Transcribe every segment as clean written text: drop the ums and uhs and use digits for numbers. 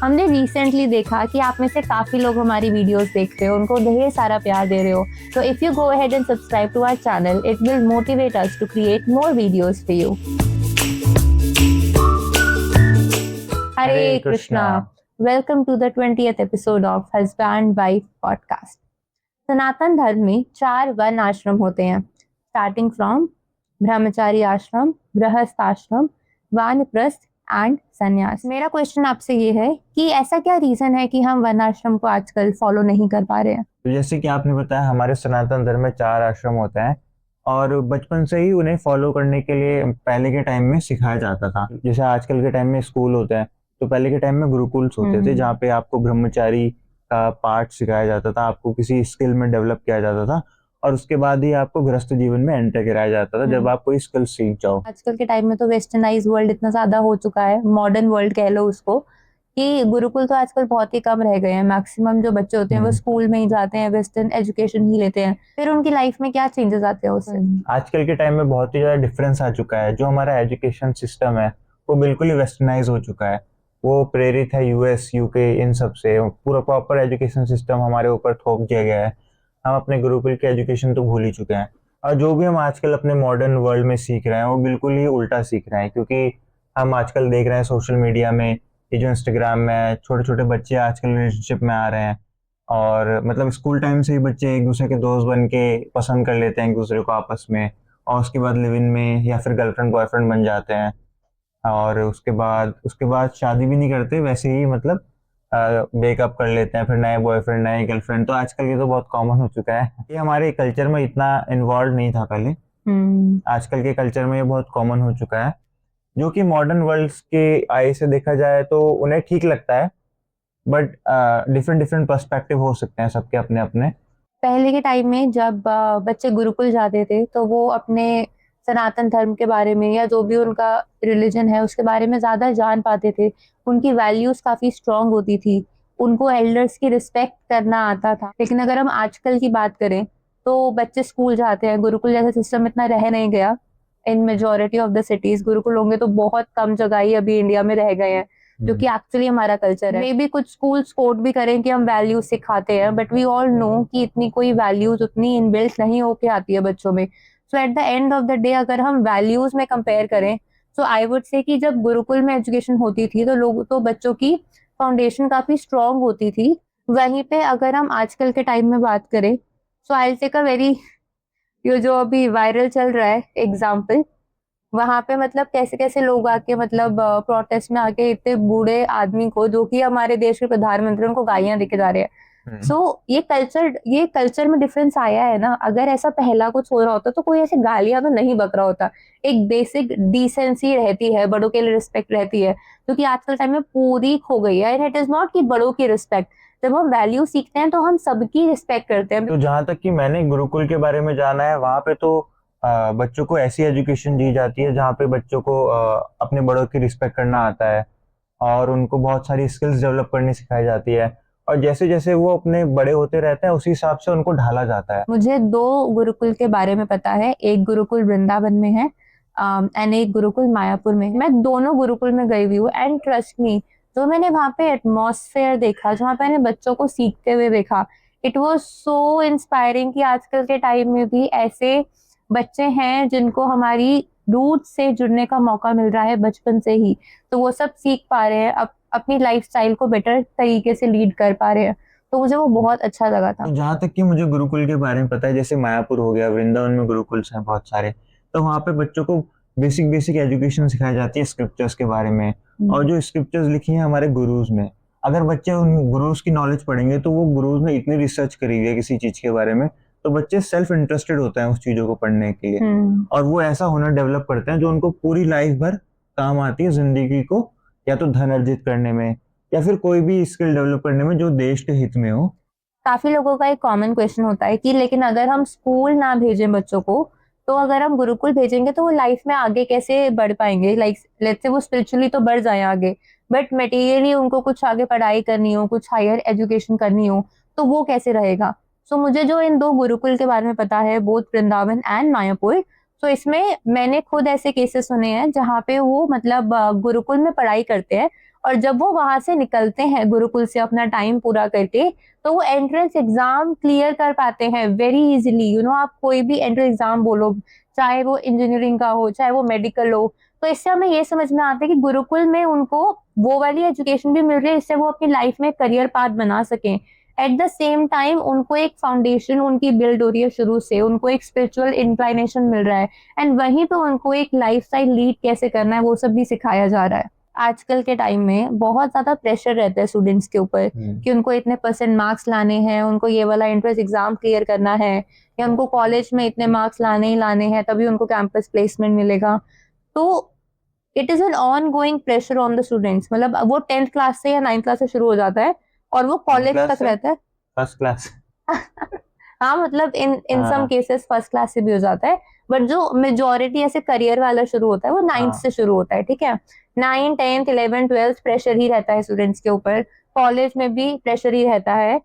हमने रिसेंटली देखा कि आप में से काफी लोग हमारी वीडियोस देखते हो, उनको ढेर सारा प्यार दे रहे हो। तो if you go ahead and subscribe to our channel, it will motivate us to create more videos for you. Hare Hare Krishna. Krishna. Welcome to the 20th episode of husband wife podcast. Sanatan Dharma में 4 वन आश्रम होते हैं, स्टार्टिंग फ्रॉम ब्रह्मचारी आश्रम, गृहस्थ आश्रम, वानप्रस्थ and संन्यास। मेरा क्वेश्चन आपसे ये है कि ऐसा क्या रीजन है कि हम वन आश्रम को आजकल फॉलो नहीं कर पा रहे हैं? तो जैसे कि आपने बताया, हमारे सनातन धर्म में 4 आश्रम होते हैं और बचपन से ही उन्हें फॉलो करने के लिए पहले के टाइम में सिखाया जाता था। जैसे आजकल के टाइम में स्कूल होते हैं, तो पहले के टाइम में गुरुकुल्स होते थे जहाँ पे आपको ब्रह्मचारी का पाठ सिखाया जाता था, आपको किसी स्किल में डेवलप किया जाता था और उसके बाद ही आपको गृहस्थ जीवन में एंटर कराया जाता था जब आप कोई स्किल सीख जाओ। आजकल के टाइम में तो वेस्टर्नाइज वर्ल्ड इतना ज्यादा हो चुका है, मॉडर्न वर्ल्ड कह लो उसको, कि गुरुकुल तो आजकल बहुत ही कम रह गए हैं। मैक्सिमम जो बच्चे होते हैं वो स्कूल में ही जाते हैं, वेस्टर्न एजुकेशन ही लेते हैं। फिर उनकी लाइफ में क्या चेंजेस आते हैं उससे? आजकल के टाइम में बहुत ही ज्यादा डिफरेंस आ चुका है। जो हमारा एजुकेशन सिस्टम है वो बिल्कुल ही वेस्टर्नाइज हो चुका है। वो प्रेरित है यूएस यूके इन सब से। पूरा प्रॉपर एजुकेशन सिस्टम हमारे ऊपर थोप दिया गया है। हम अपने गुरुकुल की एजुकेशन तो भूल ही चुके हैं और जो भी हम आजकल अपने मॉडर्न वर्ल्ड में सीख रहे हैं वो बिल्कुल ही उल्टा सीख रहे हैं, क्योंकि हम आजकल देख रहे हैं सोशल मीडिया में, ये जो इंस्टाग्राम में छोटे छोटे बच्चे आजकल रिलेशनशिप में आ रहे हैं और मतलब स्कूल टाइम से ही बच्चे एक दूसरे के दोस्त बन के पसंद कर लेते हैं एक दूसरे को आपस में, और उसके बाद लिव इन में या फिर गर्लफ्रेंड बॉयफ्रेंड बन जाते हैं और उसके बाद शादी भी नहीं करते, वैसे ही मतलब ब्रेकअप कर लेते हैं, फिर नए बॉयफ्रेंड नए गर्लफ्रेंड। तो आजकल ये तो बहुत कॉमन हो चुका है। ये हमारे कल्चर में इतना इन्वॉल्व नहीं था पहले। आजकल के कल्चर में ये बहुत कॉमन हो चुका है, जो कि मॉडर्न वर्ल्ड के आई से देखा जाए तो उन्हें ठीक लगता है, बट डिफरेंट डिफरेंट पर्सपेक्टिव हो सकते हैं सबके अपने अपने। पहले के टाइम में जब बच्चे गुरुकुल जाते थे तो वो अपने सनातन धर्म के बारे में या जो भी उनका रिलीजन है उसके बारे में ज्यादा जान पाते थे। उनकी वैल्यूज काफी स्ट्रांग होती थी, उनको एल्डर्स की रिस्पेक्ट करना आता था। लेकिन अगर हम आजकल की बात करें तो बच्चे स्कूल जाते हैं, गुरुकुल जैसा सिस्टम इतना रह नहीं गया। In majority of the cities Gurukul होंगे तो बहुत कम जगह ही अभी इंडिया में रह गए हैं, जो कि एक्चुअली हमारा कल्चर है। मे बी कुछ स्कूल्स कोट भी करें कि हम वैल्यूज सिखाते हैं, बट वी ऑल नो कि इतनी कोई वैल्यूज उतनी इनबिल्ट नहीं होके आती है बच्चों में। So at the end of the day अगर हम वैल्यूज में कंपेयर करें तो आई वुड से कि जब गुरुकुल में एजुकेशन होती थी तो बच्चों की फाउंडेशन काफी स्ट्रांग होती थी। वहीं पे अगर हम आजकल के टाइम में बात करें, सो आई टेक अ वेरी, ये जो अभी वायरल चल रहा है एग्जाम्पल, वहां पे मतलब कैसे कैसे लोग आके मतलब प्रोटेस्ट में आके इतने बूढ़े आदमी को, जो कि हमारे देश के प्रधानमंत्री, उनको गालियां देके जा रहे हैं। सो ये कल्चर में डिफरेंस आया है ना। अगर ऐसा पहला कुछ हो रहा होता तो कोई ऐसे गालियां तो नहीं बक रहा होता। एक बेसिक डिसेंसी रहती है, बड़ों के लिए रिस्पेक्ट रहती है, जो कि आजकल टाइम में पूरी खो गई है। इट इज नॉट कि बड़ों की रिस्पेक्ट, जब हम वैल्यू सीखते हैं तो हम सबकी रिस्पेक्ट करते हैं। तो जहाँ तक कि मैंने गुरुकुल के बारे में जाना है, वहाँ पे तो बच्चों को ऐसी एजुकेशन दी जाती है जहाँ पे बच्चों को अपने बड़ों की रिस्पेक्ट करना आता है और उनको बहुत सारी स्किल्स डेवलप करनी सिखाई जाती है, और जैसे जैसे वो अपने बड़े होते रहते हैं उसी हिसाब से उनको ढाला जाता है। मुझे 2 गुरुकुल के बारे में पता है। एक गुरुकुल वृंदावन में है एंड एक गुरुकुल मायापुर में है। मैं दोनों गुरुकुल में गई हुई हूँ एंड ट्रस्ट मी, जो मैंने वहां पे एटमॉस्फेयर देखा, जहाँ पे मैंने बच्चों को सीखते हुए देखा, इट वाज सो इंस्पायरिंग कि आजकल के टाइम में भी ऐसे बच्चे हैं जिनको हमारी रूट से जुड़ने का मौका मिल रहा है बचपन से ही। तो वो सब सीख पा रहे हैं, अपनी लाइफस्टाइल को बेटर तरीके से लीड कर पा रहे हैं। तो मुझे वो बहुत अच्छा लगा था। तो जहाँ तक कि मुझे गुरुकुल के बारे में पता है, जैसे मायापुर हो गया, वृंदावन में गुरुकुल्स हैं बहुत सारे, तो वहाँ पे बच्चों को बेसिक बेसिक एजुकेशन सिखाई जाती है स्क्रिप्चर्स के बारे में। और जो स्क्रिप्चर्स लिखी हैं हमारे गुरुज ने, अगर बच्चे उन गुरुज की नॉलेज पढ़ेंगे तो वो गुरुज ने इतनी रिसर्च करी हुई है किसी चीज के बारे में, तो बच्चे सेल्फ इंटरेस्टेड होते हैं उस चीजों को पढ़ने के लिए और वो ऐसा हुनर डेवलप करते हैं जो उनको पूरी लाइफ भर काम आती है जिंदगी को, या तो धन अर्जित करने में या फिर कोई भी स्किल डेवलप करने में जो देश के हित में हो। काफी लोगों का एक कॉमन क्वेश्चन होता है कि लेकिन अगर हम स्कूल ना भेजें बच्चों को, तो अगर हम गुरुकुल भेजेंगे तो वो लाइफ में आगे कैसे बढ़ पाएंगे? लाइक लेट्स से वो स्पिरिचुअली तो बढ़ जाए आगे, बट मटेरियली उनको कुछ आगे पढ़ाई करनी हो, कुछ हायर एजुकेशन करनी हो, तो वो कैसे रहेगा? सो मुझे जो इन 2 गुरुकुल के बारे में पता है, बोथ वृंदावन एंड मायापुर, तो इसमें मैंने खुद ऐसे केसेस सुने हैं जहाँ पे वो मतलब गुरुकुल में पढ़ाई करते हैं और जब वो वहां से निकलते हैं गुरुकुल से अपना टाइम पूरा करके, तो वो एंट्रेंस एग्जाम क्लियर कर पाते हैं वेरी इजीली। आप कोई भी एंट्रेंस एग्जाम बोलो, चाहे वो इंजीनियरिंग का हो, चाहे वो मेडिकल हो, तो इससे हमें ये समझ में आता है कि गुरुकुल में उनको वो वाली एजुकेशन भी मिल रही है इससे वो अपनी लाइफ में करियर पाथ बना सकें। एट द सेम टाइम उनको एक फाउंडेशन उनकी बिल्ड हो रही है शुरू से, उनको एक स्पिरिचुअल इंक्लाइनेशन मिल रहा है, एंड वहीं पे उनको एक लाइफस्टाइल लीड कैसे करना है वो सब भी सिखाया जा रहा है। आजकल के टाइम में बहुत ज्यादा प्रेशर रहता है स्टूडेंट्स के ऊपर कि उनको इतने परसेंट मार्क्स लाने हैं, उनको ये वाला एंट्रेंस एग्जाम क्लियर करना है, या उनको कॉलेज में इतने मार्क्स लाने ही लाने हैं तभी उनको कैंपस प्लेसमेंट मिलेगा। तो it is an on going pressure on the students. मतलब वो 10th क्लास से या 9th क्लास से शुरू हो जाता है और वो कॉलेज तक रहता है। First class. हाँ, मतलब इन सम केसेस फर्स्ट क्लास से भी हो जाता है, बट जो मेजोरिटी ऐसे करियर वाला शुरू होता है वो 9th से शुरू होता है। ठीक है, 9, 10th, 11th, 12th प्रेशर ही रहता है स्टूडेंट्स के ऊपर, कॉलेज में भी प्रेशर ही रहता है।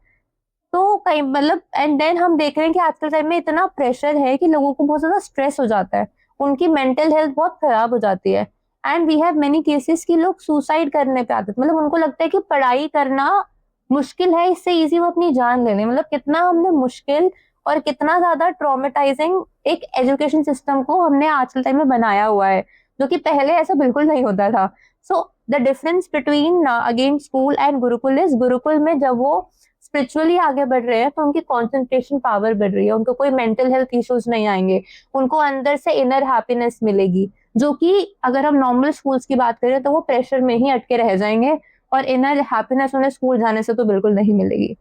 तो कहीं मतलब एंड देन हम देख रहे हैं कि आजकल टाइम में इतना प्रेशर है कि लोगों को बहुत ज्यादा स्ट्रेस हो जाता है, उनकी मेंटल हेल्थ बहुत खराब हो जाती है, and we have many cases कि लोग सुसाइड करने पे आते हैं। मतलब उनको लगता है कि पढ़ाई करना मुश्किल है, इससे इजी वो अपनी जान ले लें। मतलब कितना हमने मुश्किल और कितना ज्यादा ट्रॉमेटाइजिंग एक एजुकेशन सिस्टम को हमने आजकल टाइम में बनाया हुआ है, जो कि पहले ऐसा बिल्कुल नहीं होता था। So the difference between again school and Gurukul is, Gurukul में जब वो स्पिरिचुअली आगे बढ़ रहे हैं तो उनकी कॉन्सेंट्रेशन पावर बढ़ रही है, उनको कोई मेंटल हेल्थ इश्यूज नहीं आएंगे, उनको अंदर से इनर हैप्पीनेस मिलेगी, जो कि अगर हम नॉर्मल स्कूल्स की बात करें तो वो प्रेशर में ही अटके रह जाएंगे, और इनर हैप्पीनेस उन्हें स्कूल जाने से तो बिल्कुल नहीं मिलेगी।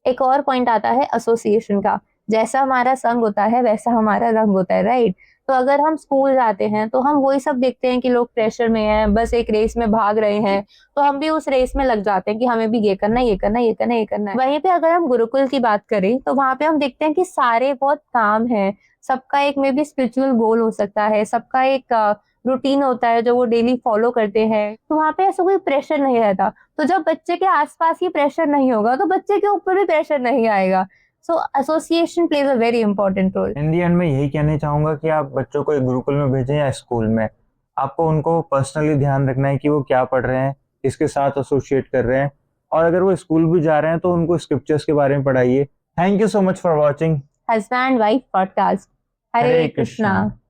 एक और पॉइंट आता है एसोसिएशन का। जैसा हमारा संग होता है वैसा हमारा रंग होता है, राइट? तो अगर हम स्कूल जाते हैं तो हम वही सब देखते हैं कि लोग प्रेशर में हैं, बस एक रेस में भाग रहे हैं, तो हम भी उस रेस में लग जाते हैं कि हमें भी ये करना है, ये करना है, ये करना है, ये करना है। वहीं पे अगर हम गुरुकुल की बात करें तो वहां पे हम देखते हैं कि सारे बहुत काम है, सबका एक मे बी स्पिरिचुअल गोल हो सकता है, सबका एक रूटीन होता है जो वो डेली फॉलो करते हैं, तो वहां पे ऐसा कोई प्रेशर नहीं रहता। तो जब बच्चे के आसपास ही प्रेशर नहीं होगा तो बच्चे के ऊपर भी प्रेशर नहीं आएगा। So association plays a very important role. In the end मैं यही कहना चाहूंगा कि आप बच्चों को एक गुरुकुल में भेजें या स्कूल में, आपको उनको पर्सनली ध्यान रखना है कि वो क्या पढ़ रहे हैं, किसके साथ एसोसिएट कर रहे हैं, और अगर वो स्कूल भी जा रहे हैं तो उनको स्क्रिप्चर्स के बारे में पढ़ाइए। Thank you so much for watching husband wife podcast. Hare Hare Krishna. Krishna.